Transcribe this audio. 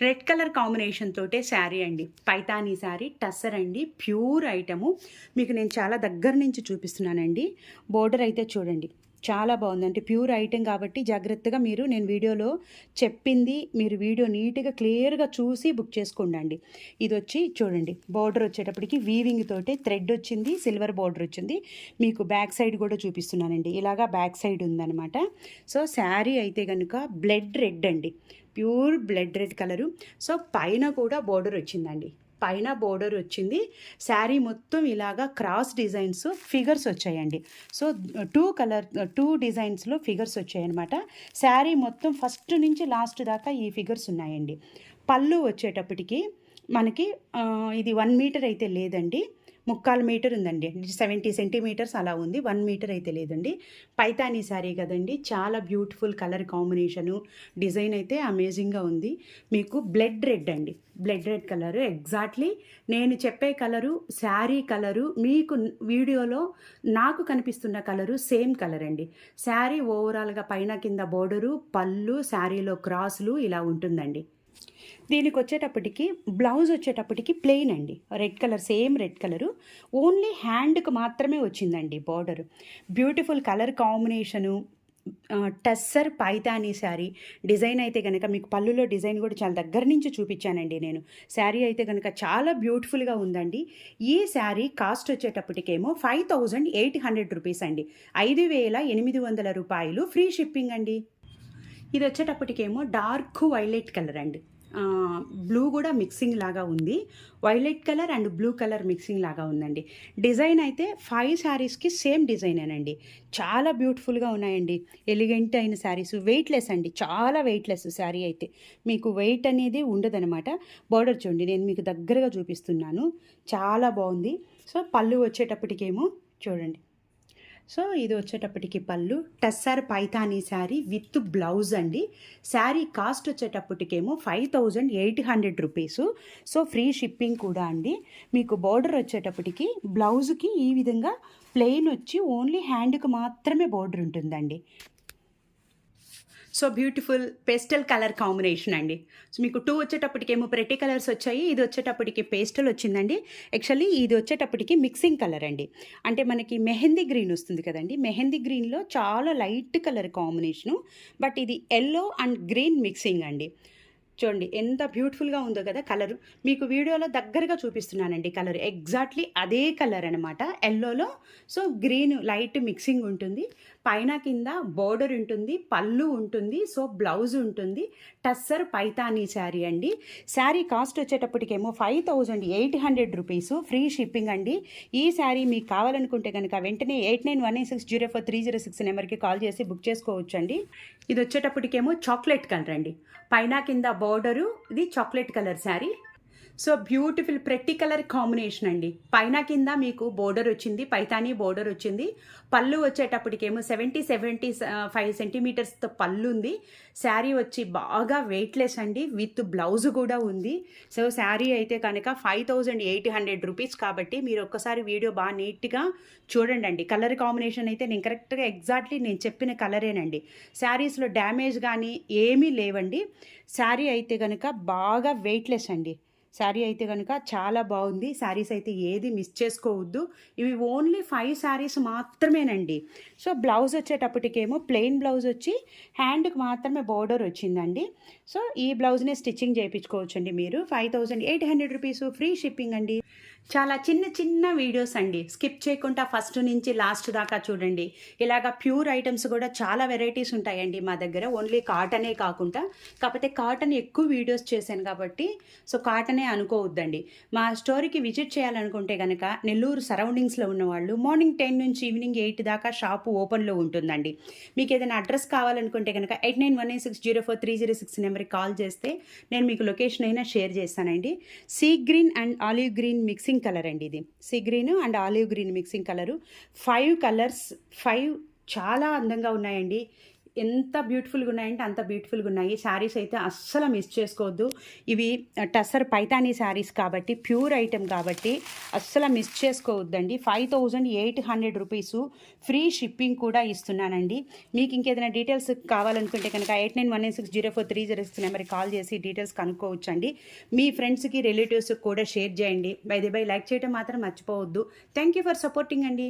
Red colour combination తోటే శారీ అండి. పైతానీ శారీ టస్సర్ అండి. Pure item. మీకు నేను చాలా దగ్గర నుంచి చూపిస్తున్నానండి. బోర్డర్ అయితే చూడండి చాలా బాగుంది. అంటే ప్యూర్ ఐటెం కాబట్టి జాగ్రత్తగా మీరు నేను వీడియోలో చెప్పింది మీరు వీడియో నీట్గా క్లియర్గా చూసి బుక్ చేసుకోండి. ఇది వచ్చి చూడండి బోర్డర్ వచ్చేటప్పటికి వీవింగ్ తోటే థ్రెడ్ వచ్చింది, సిల్వర్ బోర్డర్ వచ్చింది. మీకు బ్యాక్ సైడ్ కూడా చూపిస్తున్నానండి. ఇలాగా బ్యాక్ సైడ్ ఉందన్నమాట. సో శారీ అయితే కనుక బ్లడ్ రెడ్ అండి, pure blood red colour. So పైన కూడా బోర్డర్ వచ్చిందండి, పైన బోర్డర్ వచ్చింది. శారీ మొత్తం ఇలాగా క్రాస్ డిజైన్స్ ఫిగర్స్ వచ్చాయండి. సో టూ డిజైన్స్లో ఫిగర్స్ వచ్చాయన్నమాట. శారీ మొత్తం ఫస్ట్ నుంచి లాస్ట్ దాకా ఈ ఫిగర్స్ ఉన్నాయండి. పళ్ళు వచ్చేటప్పటికి మనకి ఇది 1 మీటర్ అయితే లేదండి, 3/4 మీటర్ ఉందండి. 70 సెంటీమీటర్స్ అలా ఉంది, 1 మీటర్ అయితే లేదండి. పైతానీ శారీ కదండి, చాలా బ్యూటిఫుల్ కలర్ కాంబినేషను, డిజైన్ అయితే అమేజింగ్గా ఉంది. మీకు బ్లడ్ రెడ్ అండి, బ్లడ్ రెడ్ కలరు ఎగ్జాక్ట్లీ నేను చెప్పే కలరు, శారీ కలరు, మీకు వీడియోలో నాకు కనిపిస్తున్న కలరు సేమ్ కలర్ అండి. శారీ ఓవరాల్గా పైన కింద బోర్డరు, పళ్ళు, శారీలో క్రాసులు ఇలా ఉంటుందండి. దీనికి వచ్చేటప్పటికి బ్లౌజ్ వచ్చేటప్పటికి ప్లెయిన్ అండి, red colour, same red colour, only హ్యాండ్కి మాత్రమే వచ్చిందండి border. Beautiful colour combination, tussar Paithani sari. Design అయితే కనుక మీకు పళ్ళులో డిజైన్ కూడా చాలా దగ్గర నుంచి చూపించానండి నేను. శారీ అయితే కనుక చాలా బ్యూటిఫుల్గా ఉందండి. ఈ శారీ కాస్ట్ వచ్చేటప్పటికేమో 5800 రూపీస్ అండి, 5800 రూపాయలు, ఫ్రీ షిప్పింగ్ అండి. ఇది వచ్చేటప్పటికేమో డార్క్ వైలెట్ కలర్ అండి, బ్లూ కూడా మిక్సింగ్ లాగా ఉంది, violet colour and blue colour mixing లాగా ఉందండి. డిజైన్ అయితే 5 శారీస్కి సేమ్ డిజైనేనండి. చాలా బ్యూటిఫుల్గా ఉన్నాయండి, ఎలిగెంట్ అయిన శారీస్. వెయిట్లెస్ అండి, చాలా వెయిట్లెస్ శారీ అయితే, మీకు వెయిట్ అనేది ఉండదనమాట. బార్డర్ చూడండి, నేను మీకు దగ్గరగా చూపిస్తున్నాను, చాలా బాగుంది. సో పళ్ళు వచ్చేటప్పటికేమో చూడండి. సో ఇది వచ్చేటప్పటికి పళ్ళు, టస్సర్ పైతానీ శారీ విత్ బ్లౌజ్ అండి. శారీ కాస్ట్ వచ్చేటప్పటికేమో 5800 రూపీసు. సో ఫ్రీ షిప్పింగ్ కూడా అండి. మీకు బోర్డర్ వచ్చేటప్పటికి బ్లౌజ్కి ఈ విధంగా ప్లెయిన్ వచ్చి ఓన్లీ హ్యాండ్కి మాత్రమే బోర్డర్ ఉంటుందండి. So beautiful pastel colour combination అండి. సో మీకు 2 వచ్చేటప్పటికేమో ప్రెటీ కలర్స్ వచ్చాయి, ఇది వచ్చేటప్పటికి పేస్టల్ వచ్చిందండి. యాక్చువల్లీ ఇది వచ్చేటప్పటికి మిక్సింగ్ కలర్ అండి, అంటే మనకి మెహందీ గ్రీన్ వస్తుంది కదండి, మెహందీ గ్రీన్లో చాలా లైట్ కలర్ కాంబినేషను, బట్ ఇది ఎల్లో అండ్ గ్రీన్ మిక్సింగ్ అండి. చూడండి ఎంత బ్యూటిఫుల్గా ఉందో కదా కలరు. మీకు వీడియోలో దగ్గరగా చూపిస్తున్నానండి కలర్, ఎగ్జాక్ట్లీ అదే కలర్ అనమాట, ఎల్లోలో. సో గ్రీన్ లైట్ మిక్సింగ్ ఉంటుంది, పైన కింద బోర్డర్ ఉంటుంది, పళ్ళు ఉంటుంది, సో బ్లౌజ్ ఉంటుంది. టస్సర్ పైతానీ శారీ అండి. శారీ కాస్ట్ వచ్చేటప్పటికేమో 5800 రూపీసు, ఫ్రీ షిప్పింగ్ అండి. ఈ శారీ మీకు కావాలనుకుంటే కనుక వెంటనే 8918604306 నెంబర్కి కాల్ చేసి బుక్ చేసుకోవచ్చు అండి. ఇది వచ్చేటప్పటికేమో చాక్లెట్ కలర్ అండి, పైన కింద బోర్డరు, ఇది chocolate colour sari. So beautiful pretty colour combination అండి, పైన కింద మీకు బోర్డర్ వచ్చింది, పైతానీ బోర్డర్ వచ్చింది. పళ్ళు వచ్చేటప్పటికేమో 75 సెంటీమీటర్స్తో పళ్ళు ఉంది. శారీ వచ్చి బాగా వెయిట్లెస్ అండి, విత్ బ్లౌజ్ కూడా ఉంది. సో శారీ అయితే కనుక 5800 రూపీస్ కాబట్టి మీరు ఒక్కసారి వీడియో బాగా నీట్గా చూడండి అండి. కలర్ కాంబినేషన్ అయితే నేను కరెక్ట్గా ఎగ్జాక్ట్లీ నేను చెప్పిన కలరేనండి. శారీస్లో డ్యామేజ్ కానీ ఏమీ లేవండి. శారీ అయితే కనుక బాగా వెయిట్లెస్ అండి, శారీ అయితే కనుక చాలా బాగుంది. శారీస్ అయితే ఏది మిస్ చేసుకోవద్దు, ఇవి ఓన్లీ 5 శారీస్ మాత్రమేనండి. సో బ్లౌజ్ వచ్చేటప్పటికేమో ప్లెయిన్ బ్లౌజ్ వచ్చి హ్యాండ్కి మాత్రమే బోర్డర్ వచ్చిందండి. సో ఈ బ్లౌజ్నే స్టిచ్చింగ్ చేయించుకోవచ్చండి మీరు. 5800 రూపీస్, ఫ్రీ షిప్పింగ్ అండి. చాలా చిన్న చిన్న వీడియోస్ అండి, స్కిప్ చేయకుండా ఫస్ట్ నుంచి లాస్ట్ దాకా చూడండి. ఇలాగా ప్యూర్ ఐటమ్స్ కూడా చాలా వెరైటీస్ ఉంటాయండి మా దగ్గర, ఓన్లీ కాటనే కాకుండా. కాకపోతే కాటన్ ఎక్కువ వీడియోస్ చేశాను కాబట్టి సో కాటనే అనుకోవద్దండి. మా స్టోరీకి విజిట్ చేయాలనుకుంటే కనుక నెల్లూరు సరౌండింగ్స్లో ఉన్నవాళ్ళు మార్నింగ్ 10 నుంచి ఈవినింగ్ 8 దాకా షాపు ఓపెన్లో ఉంటుందండి. మీకు ఏదైనా అడ్రస్ కావాలనుకుంటే కనుక 8918604306 నెంబర్కి కాల్ చేస్తే నేను మీకు లొకేషన్ అయినా షేర్ చేస్తానండి. Sea green and olive green mixing colour అండి, ఇది sea green and olive green mixing colour. 5 colours, 5 చాలా అందంగా ఉన్నాయండి. ఎంత బ్యూటిఫుల్గా ఉన్నాయంటే అంత బ్యూటిఫుల్గా ఉన్నాయి. శారీస్ అయితే అస్సలు మిస్ చేసుకోవద్దు. ఇవి టస్సర్ పైతానీ శారీస్ కాబట్టి ప్యూర్ ఐటెం కాబట్టి అస్సలు మిస్ చేసుకోవద్దండి. 5800 రూపీసు ఫ్రీ షిప్పింగ్ కూడా ఇస్తున్నానండి. మీకు ఇంకేదైనా డీటెయిల్స్ కావాలనుకుంటే కనుక 8919604306 నెంబర్కి కాల్ చేసి డీటెయిల్స్ కనుక్కోవచ్చండి. మీ ఫ్రెండ్స్కి రిలేటివ్స్కి కూడా షేర్ చేయండి. బై లైక్ చేయడం మాత్రం మర్చిపోవద్దు. థ్యాంక్ యూ ఫర్ సపోర్టింగ్ అండి.